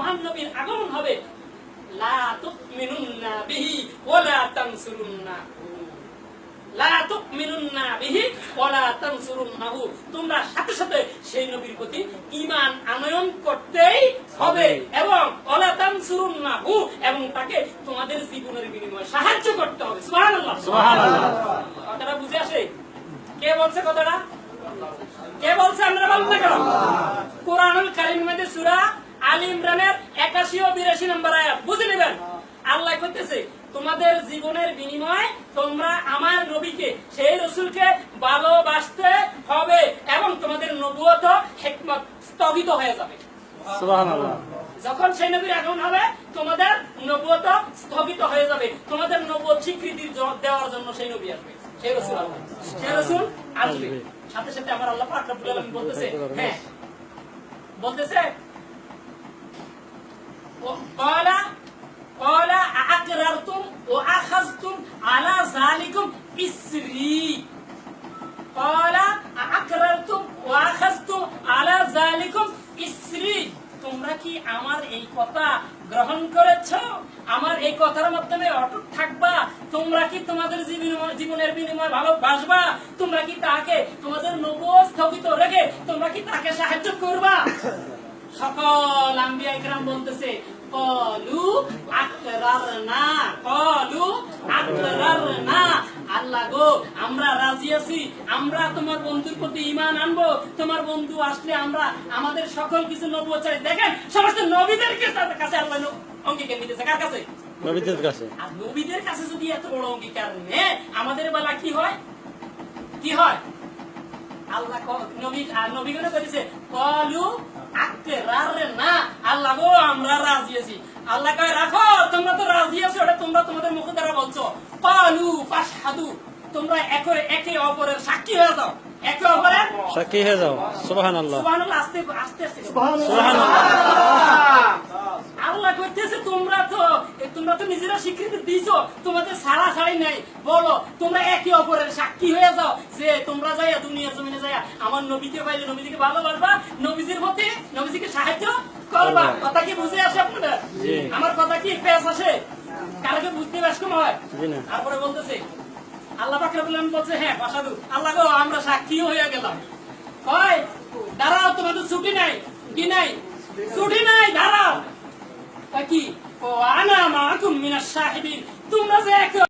মহান নবীর আগমন হবে, লা তুমিনুন্না বিহি ওয়ালা তানসুরুন্নাহু, লা তুমিনুন্না বিহি ওয়ালা তানসুরুন্নাহু, তোমরা সাথে সাথে সেই নবীর প্রতি ঈমান আনয়ন করতেই হবে এবং ওয়ালা তানসুরুন্নাহু, এবং তাকে তোমাদের জীবনের বিনিময়ে সাহায্য করতে হবে। সুবহানাল্লাহ, সুবহানাল্লাহ। কথাটা বুঝে আসে? কে বলছে কথাটা? কে বলছে? আমরা বলতে কেন? কোরআনুল কারীমের মধ্যে সূরা আলী ইমরানের 81 ও 82 নম্বর আয়াত বুঝে নেবেন। আল্লাহ কইতেছে তোমাদের জীবনের বিনিময়ে তোমরা আমার নবীকে, সেই রাসূলকে ভালোবাসতে হবে এবং তোমাদের নবুয়ত হিকমত স্থগিত হয়ে যাবে। সুবহানাল্লাহ। যখন সেই নবীর আগমন হবে তোমাদের নবুয়ত স্থগিত হয়ে যাবে, তোমাদের নবুয়ত স্বীকৃতি দেওয়ার জন্য সেই নবী আসবে, সেই রাসূল আসবে, সেই রাসূল আসবে। সাথে সাথে আমার আল্লাহ পাক রব্বুল আলামিন বলতেছে, হ্যাঁ বলতেছে قال أأقررتم وأخذتم على ذلكم إصري قال أأقررتم وأخذتم على ذلكم إصري তোমরা কি আমার এই কথা গ্রহণ করেছো? আমার এই কথার মাধ্যমে অটুট থাকবা? তোমরা কি তোমাদের জীবনের বিনিময়ে ভালোবাসবা? তোমরা কি তাকে তোমাদের নবুয়ত স্থগিত রেখে তোমরা কি তাকে সাহায্য করবা? সকল আম্বিয়া ইকরাম বলতেছে ক্বালু আকরারনা, ক্বালু আকরারনা, আল্লাহ গো আমরা রাজি আছি, আমরা তোমার বন্ধুর প্রতি ঈমান আনবো, তোমার বন্ধু আসলে আমরা আমাদের সকল কিছু নবুয়ত চাই। দেখেন সমস্ত নবীদের কাছে আল্লাহ অঙ্গীকার নিতেছে, কার কাছে? নবীদের কাছে। আর নবীদের কাছে যদি এত বড় অঙ্গীকার নেয়, আমাদের বেলা কি হয়? কি হয়? আল্লাহ নবীগণ বলেছে ক্বালু আকরারনা, আল্লাহ গো আমরা রাজি আছি। আল্লাহ কয় রাখো, তোমরা তো রাজি আছো, ওটা তোমরা তোমাদের মুখ দ্বারা বলছো। ক্বালু ফাশহাদু, তোমরা একে অপরের সাক্ষী হয়ে যাও, একে অপরের সাক্ষী হয়ে যাও। সুবহানাল্লাহ, সুবহানাল্লাহ। আস্তে আস্তে সুবহানাল্লাহ। আল্লাহ কইতেছে তোমরা তো নিজেরা স্বীকৃতি দিছো, তোমাদের ছাড়া ছাড়াই নাই, বলো তোমরা একে অপরের সাক্ষী হয়ে যাও যে তোমরা যাইয়া দুনিয়ার জমিনে যাইয়া আমার নবীকে পাইলে নবীজিকে ভালোবাসবা, নবীজির প্রতি নবীজিকে সাহায্য করবা। কথা কি বুঝে আসে আপনাদের? আমার কথা কি পেশ আসে? কারকে বুঝতে বেশ কম হয়? তারপরে বলতেছে আল্লাহ পাক রব্বুল আলামিন বলছে, হ্যাঁ ফাশহাদু, আল্লাহ গো আমরা সাক্ষী হয়ে গেলাম। কয় দাঁড়াও, তোমাদের ছুটি নাই, কি নাই? ছুটি নাই, দাঁড়াও। কি ও আনা মাকুম মিনাশ শাহিদিন, তোমরা যে